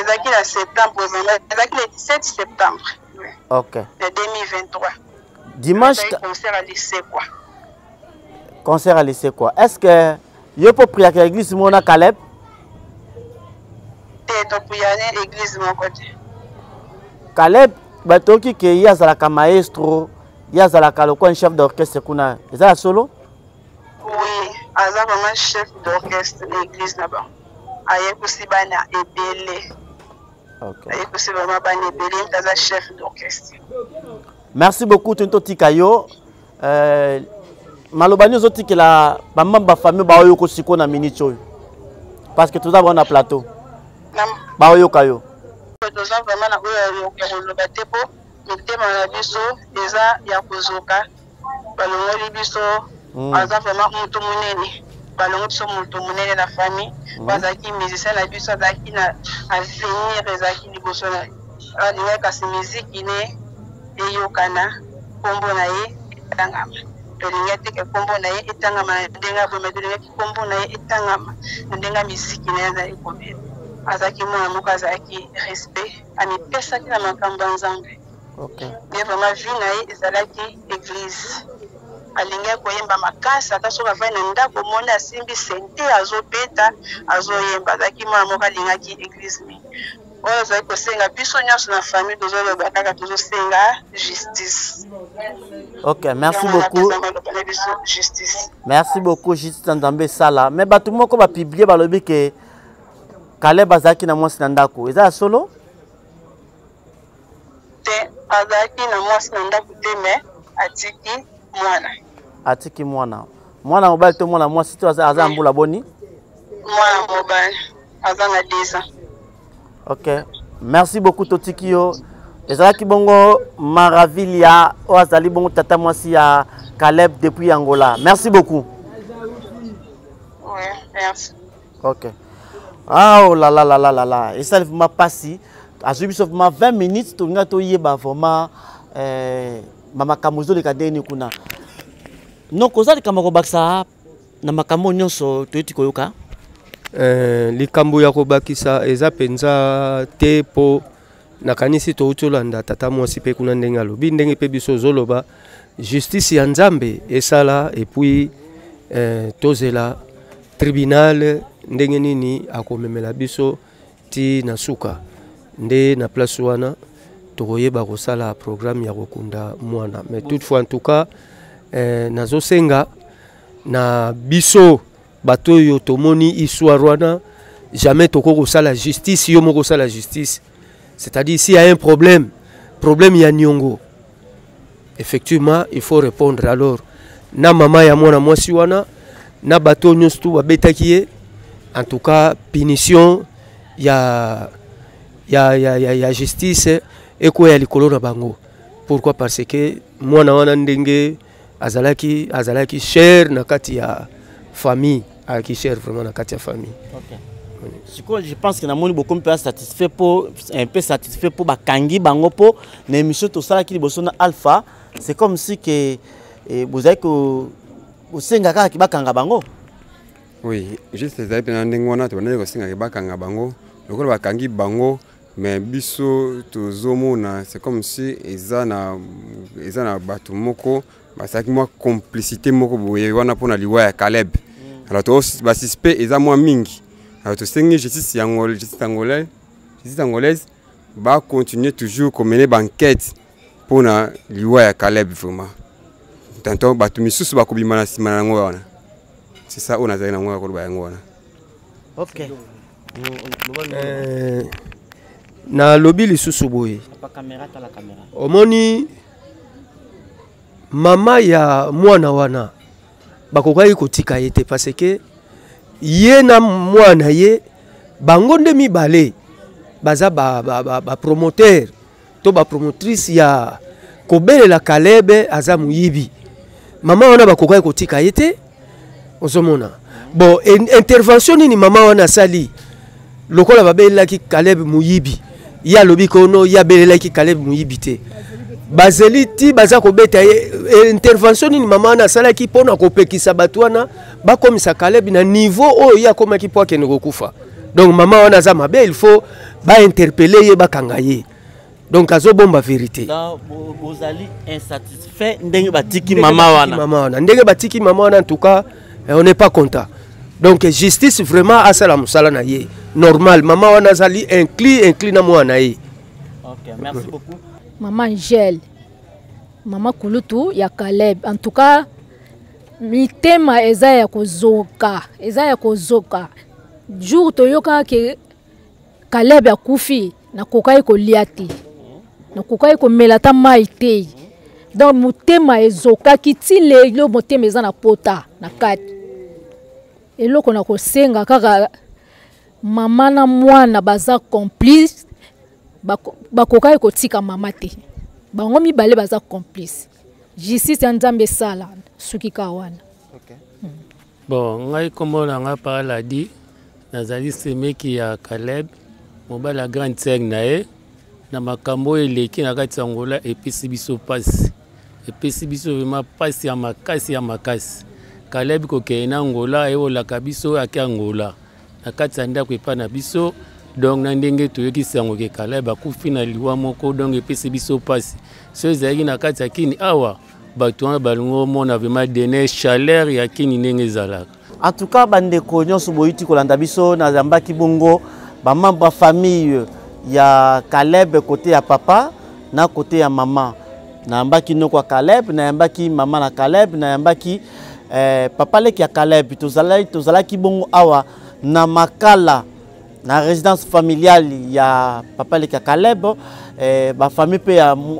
Ezalaki na septembre, ezalaki le 17 septembre. OK. De 2023. Dimanche concert à lycée quoi. Concert à lycée quoi. Est-ce que yo peut prier à l'église mona Caleb? To prier à l'église mon côté. Caleb batoki ke yazalaka maestro, yazalaka lokwa chef d'orchestre kuna. Ezala solo? Oui, aza vraiment chef d'orchestre de l'église là-bas. Aye kusi bana ebele. OK. Aye kusi vraiment bana ebele, aza chef d'orchestre. Merci beaucoup Tonto Tikayo. Malobani ozoti ke la ba mamba famille ba oyo ko siko na minute oyo. Parce que tout d'abord na plateau. Ba oyo kayo. Nous avons vraiment na oyo le batepo, mitema na biso eza ya kozoka. Balongoli biso aza vraiment mutu munene. Balongoli biso mutu munene na famille. Bazaki musicien na biso azaki na avenir ezaki liboso na. Alinga kasi musique ne eyokana kombo na ye etangama. Tolinga teke kombo na ye etangama ndenga bombe tolinga kombo na ye etangama ndenga musique na ezali kombe. Azaki mwana moko azalaki respect amipesaki na makambo ya Nzambe. Okay. Ye vraiment vie na ye ezalaki église. Alingi koyemba makasi ata soki avai na ndako moni asimbi sente azobeta azoyemba azalaki mwana moko alingaki église mingi. Oyo azali kosenga biso nyonso na famille tozoloba kaka tozosenga justice. OK, merci beaucoup. Justice. Merci beaucoup Justice Nzambe sala. Mais bato moko ba publier balobi ke Caleb azaki na mwasi na ndako. Eza solo? Te azaki na mwasi na ndako te me atiki mwana. Atiki mwana. Mwana mobali to mwana mwasi to aza mbula boni? Mwana mobali aza na 10 ans. OK. Merci beaucoup Totikio. Ezalaki bongo Maravilia o azali bongo tata mwasi ya Caleb depuis Angola. Merci beaucoup. Oui, merci. OK. Ah oh là là là là là là. Et ça m'a passé. À ce moment 20 minutes to nga to yeba vraiment mama kamuzo le kadeni kuna. No kozali kama kobaksa na makambo nyonso to eti koyoka. Likambo ya kobakisa eza penza te po nakanisi to utolanda tata mwasi pe kuna ndenge alobi ndenge pe biso zoloba justice ya Nzambe esala et puis tozela tribunal ndenge nini akomemela biso ti na suka nde na place wana tokoyeba kosala programme ya kokunda mwana. Mais toutefois en tout cas nazosenga na biso bato yo tomoni histoire wana jamais toko kosala justice yo moko kosala justice. C'est-à-dire s'il y a un problème ya nyongo, effectivement il faut répondre. Alors na mama ya mwana mwasi wana na bato nyonso babetaki ye, en tout cas punition ya justice eko ya likolo na bango. Pourquoi? Parce que mwana wana ndenge azalaki cher na kati ya famille, qui cher vraiment na kati ya famille. OK. Je pense que namoni beaucoup peu satisfait pour un peu satisfait pour bakangi bango po na émission to sala ki liboso na Alpha. C'est comme si que vous avez que osenga kaka bakanga bango. Oui, juste les aïpes ndengona to bana ko senga bakanga bango. Lokolo bakangi bango mais biso to zomona c'est comme si ezana bato moko basaki moi complicité moko boye wana pona liwa ya Caleb. Alors to ba suspect eza moi mingi. Alors to sengi justice angolaise va continuer toujours comme mener banquette pour na liwa ya Caleb vraiment. Tantôt bato misusu bakobima na sima na ngwana. C'est ça on a za na ngwana ko ba ngwana. OK. Na lobby lisusu boye. Pa caméra ta la caméra. Omoni mama ya mwana wana bakokai kotika yete parce que ye na mwana ye bango nde mibale baza ba promoteur to ba promotrice ya kobelela Caleb aza muyibi. Mama wana bakoka kotika yete ozomona. Bon intervention ni mama wana sali lokola babelela ki Caleb muyibi. Ya lobi kono ya belela ki Caleb muyibi te. Bazeliti baza kobeta intervention ni mama wana sala ki pona kopekisa batwana bakomisa Caleb na niveau oyo ya koma ki poa kene kokufa. Donc maman wana za mabe il faut ba interpeller ye bakanga ye. Donc azo bomba vérité. Donc vous allez insatisfait ndenge batiki mama wana. Ndenge batiki mama wana en tout cas on n'est pas content. Donc justice vraiment à sala musala na ye. Normal maman wana zali inclin na mwana ye. OK, merci beaucoup. Maman Angèle. Maman Kulutu ya Caleb. En tout cas mitema eza ya kozoka. Jour toyoka ke Caleb ya kufi na kokai ko liati. Na kokai ko melata maite. Donc mutema ezoka kitile lo mutema eza na pota na kati. Eloko na kosenga kaka mama na mwana baza complice bakokai ko tika mama te. Bango mibale baza complice. Justice ya Nzambe sala suki kawana. OK. Bon, ngai komona nga parla di nazali semeki ya Caleb mobala grande sœur nae na makambo eleki na kati Angola epesi biso pasi. Epesi biso vraiment pasi ya makasi. Caleb ko kena Angola e ola kabiso ake Angola. Na kati ya ndako epa na biso donc na ndenge toyoki sango ke Caleb akufi na liwa moko donc epesi biso pasi. So ezali na kati ya kini awa bato wana balongo mona vraiment donner chaleur ya kini ndenge ezalaka. En tout cas, bandeko nyonso boyiti kolanda biso na zambaki bongo ba membre famille ya Caleb côté ya papa na côté ya maman. Na yambaki noko ya Caleb, na yambaki maman na Caleb, na yambaki papa leki ya Caleb. Tozalaki bongo awa na makala na résidence familiale ya papa leki ya Caleb, ba famille pe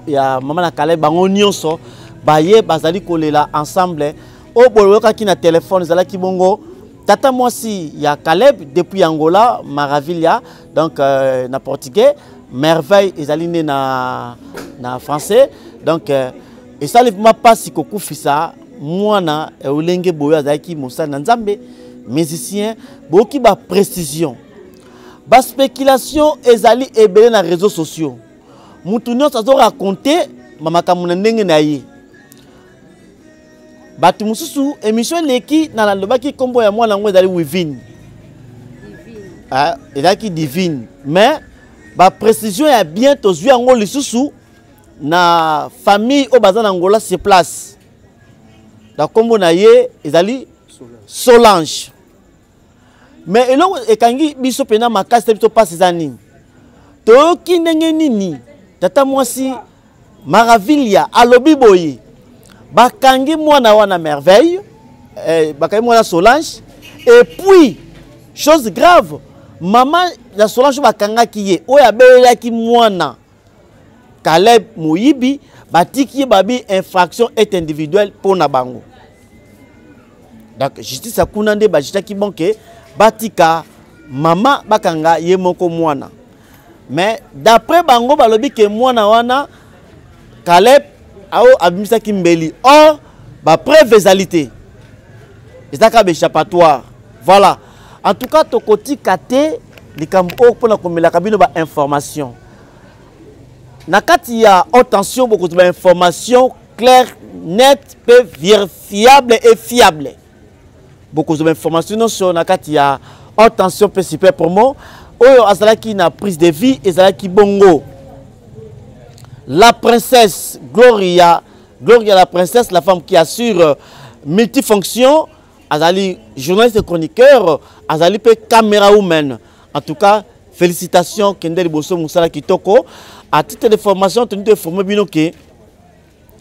ya maman na Caleb bango nyonso baye bazali kolela ensemble. O boloka ki na téléphone zalaki bongo tata mwasi ya Caleb depuis Angola Maravilha donc na portugais merveille ezali na français donc et ça livement pas si kokufisa mwana olenge boyo azaki mosala na Nzambe musicien boki ba précision ba spéculation ezali ebele na réseaux sociaux mutu nyonso azo raconter mamaka muna ndenge na ye. Batu mususu émission leki na la lobaki kombo ya mwana ngo ezali Wivine. Ah, ezaki divine. Mais ba précision ya bien tozwi yango lisusu na famille o bazana Angola se place. Da kombo na ye ezali Solange. Mais elongo ekangi biso pena makasi biso passe ezani. Toki ndenge nini tata mwasi Maravilha alobi boye. Bakangi mwana wana merveille, bakangi mwana Solange, et puis chose grave, maman la Solange bakanga kiye, oya belela ki mwana Caleb Moyibi, batiki babi infraction est individuelle pour na bango. Donc justice akunande bajita ki bonke batika mama bakanga ye moko mwana. Mais d'après bango balobi ke mwana wana Caleb ao abimisa kimbeli or ba preuve ezalité ezaka be échappatoire voilà en tout cas tokoti kate likambo pona komela kabino ba information na kati ya haute tension beaucoup de information claire nette peu vérifiable et fiable beaucoup de information sur na kati ya haute tension peu super promo oyo azalaki na prise de vie ezalaki bongo. La princesse Gloria la princesse, la femme qui assure multifonction, Azali journaliste et chroniqueur, Azali pe caméra woman. En tout cas, félicitations Kendeli Bosso Moussala Kitoko. À titre de formation, tenu de former bino ke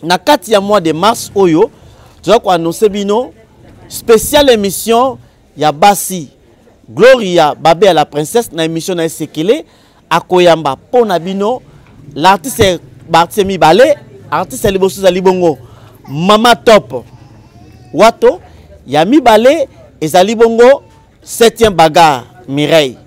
na kati ya mois de mars oyo, tu vas annoncer bino spéciale émission ya Basi Gloria Babé à la princesse na émission na Sekele akoyamba pona bino l'artiste Barthe Mibale, artiste Liboso Zalibongo, Mama Top, Wato, Yami Bale et Zalibongo, 7e bagarre, Mireille.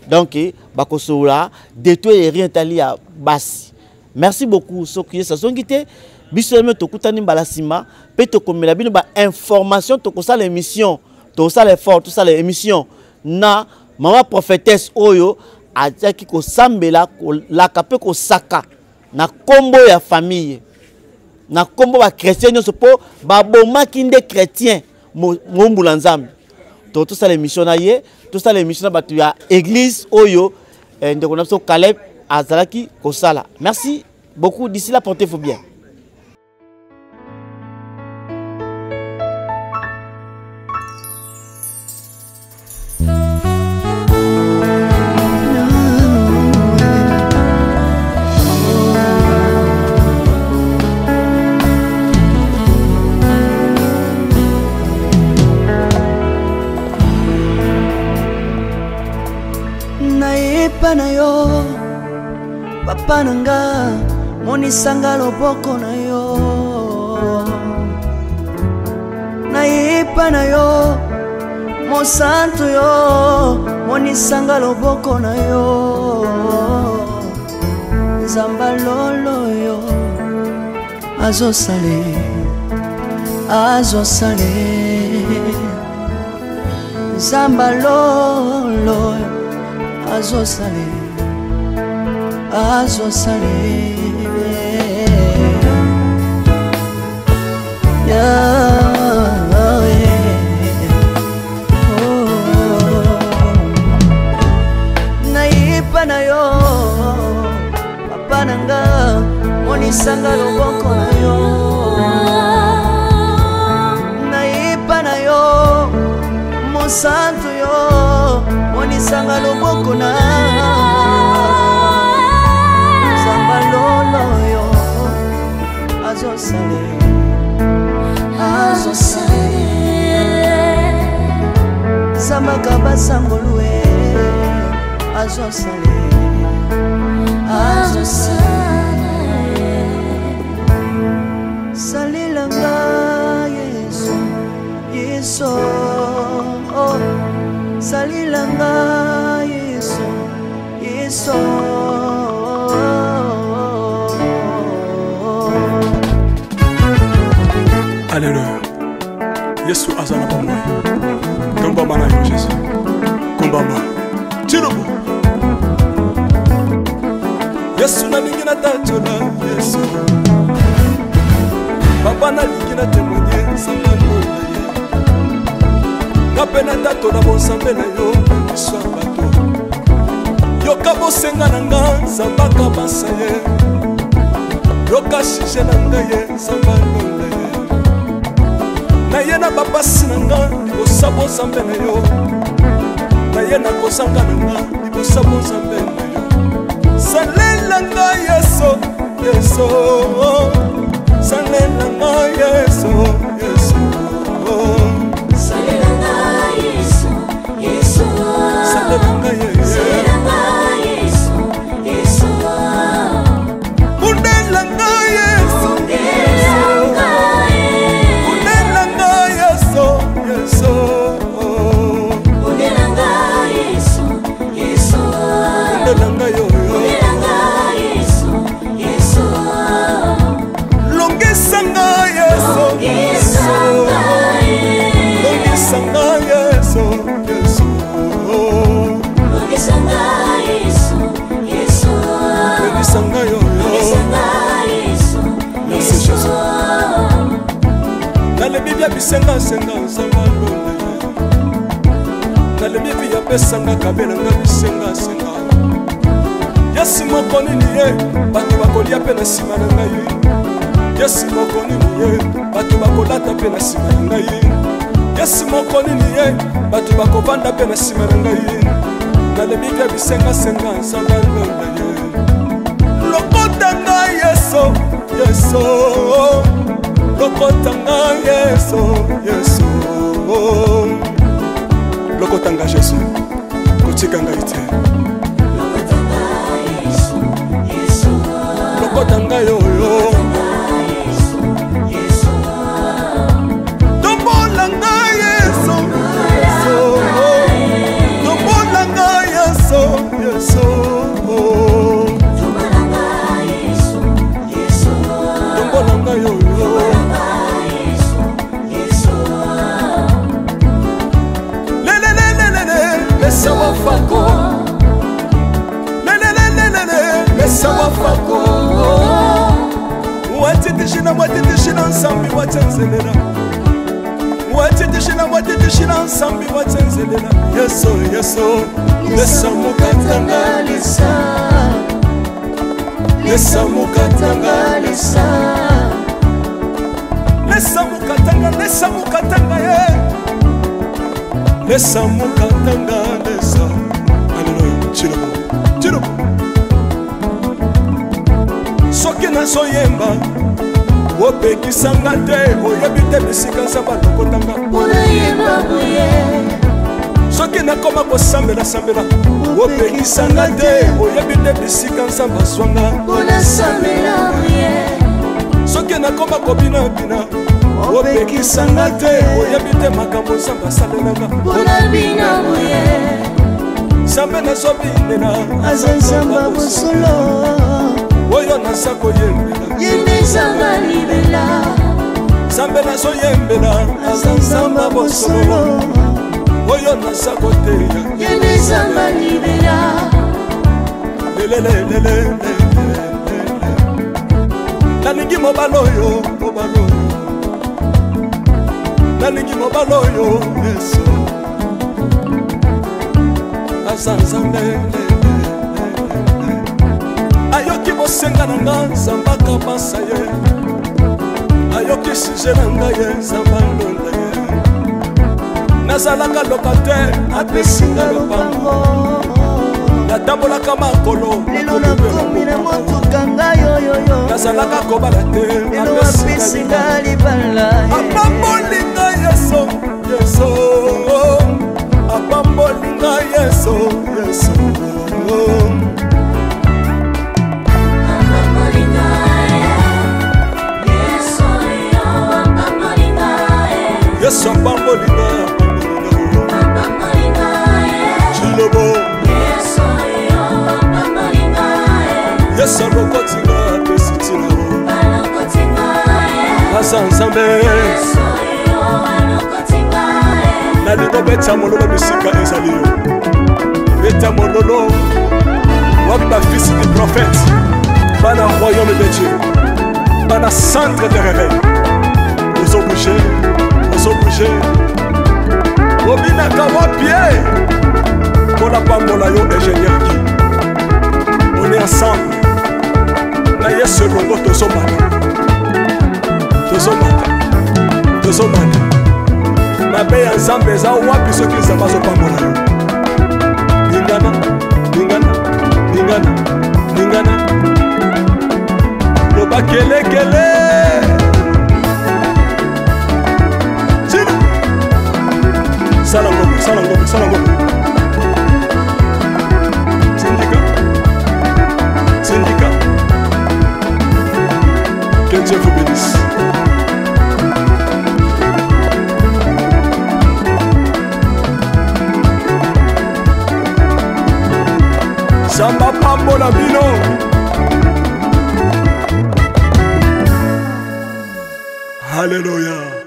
donc bakosola détruire rien tali ya basi. Merci beaucoup soki ça son quitté biso me tokutani balasima pe tokomela bino ba information tokosala émission to ça l'effort tout ça l'émission na maman prophétesse oyo atiaki ko sambela ko lakape ko saka na kombo ya famille na kombo ba chrétien nyonso po ba bomaki nde chrétien mombula nzambe to tout ça l'émission na ye tout ça l'émission na batu ya église oyo ndeko na so Caleb azalaki ko sala. Merci beaucoup, d'ici là portez-vous bien. Naipanayo papa nanga monisanga loboko na yo naipanayo mosantu yo monisanga loboko na yo nzamba lolo yo azosale nzamba lolo azosale naipa na yo papa nanga monisanga loboko na yo naipa na yo mosantu yo monisanga loboko na nzamba lolo yo azosale nzamba kabasangolue azosale salilanga yesu yesu salilanga yesu yesu Alléluia. Yesu azana pamoja. Komba mana yo Yesu. Komba ma. Tirubu. Yesu na lingina tachona Yesu. Papa na lingina témoigner sangalo na ye. Kapena tato na bonsambe na yo iswa bato. Yoka bosenga na nga sambaka basaye. Yoka shije na nga ye sambalo na ye. Na ye na babasi na nga libosabo zambe na yo. Na ye na kozanga na nga libosabo zambe na yo. Salela nga Yesu, Yesu. Salela nga Yesu, Yesu. Salela nga Yesu, Yesu. Salela nga Yesu, Yesu. Undela nga Yesu, Yesu. Undela nga Yesu, Yesu. Undela nga Yesu, Yesu. Undela nga yo. Bisenga senga sanga lole nale bibi ya pesanga kabela nga bisenga senga Yesu mokoni niye batu bakolia pe na sima na ngai Yesu mokoni niye batu bakolata pe na sima na ngai Yesu mokoni niye batu bakovanda pe na sima na ngai nale bibi ya bisenga senga sanga lole lokota nga Yesu Yesu Lokotanga Yesu, Yesu. Lokotanga Yesu, kotikanga ite. Lokotanga Yesu, Yesu. Lokotanga yo yo. Yesu. Tombolanga Yesu, Yesu. Tombolanga Yesu, nsambi watsenzelela watitishila nsambi watsenzelela yeso yeso lesa mukatanga lesa mukatanga lesa mukatanga ye lesa mukatanga lesa aleluya chilobo soki nazoyemba opekisanga te oyebi te bisika nzambe alokotanga soki nakoma kosambela opekisanga te oyebi te bisika nzambe azwanga soki nakoma kobinabina opekisanga te oyebi te makambo nzambe asalelanga nzambe nazobinela aza nzamba bosolo oyo naza koyembela yende nzamba libela nzambe nazoyembela aza nzamba bosolo oyo naza koteya yende nzamba libela lelelelelele nalingi mobala oyo nalingi mobala oyo yesu aza nzambe ayoki bosenga na nga nzamba kabasa ye ayoki suje na ngai ye nzamba ndonda ye nazalaka lokataire apesinga lopango natambolaka makolo lelo nakomi na motuka ngai oyoyo nazalaka kobala te lelo apesinga libala apambolinga yeso apambolinga yeso yesu apambolinga chilobo yesu alokotinga pesitila aza nzambe nalingo beta mololo bisika ezali yo beta mololo wapi bafisi du prophète bana royaume de Dieu bana centre de réveil ozobouge obinaka wapie mpona pambola yo ingénieur ki on est ensemble na yesu elongo tozomata mabe ya nzambe eza wapi soki nzambe azopambola yo lingana loba kelekele sala ngombe syndicat que Dieu vous bénisse. Samba pambola bino Alléluia.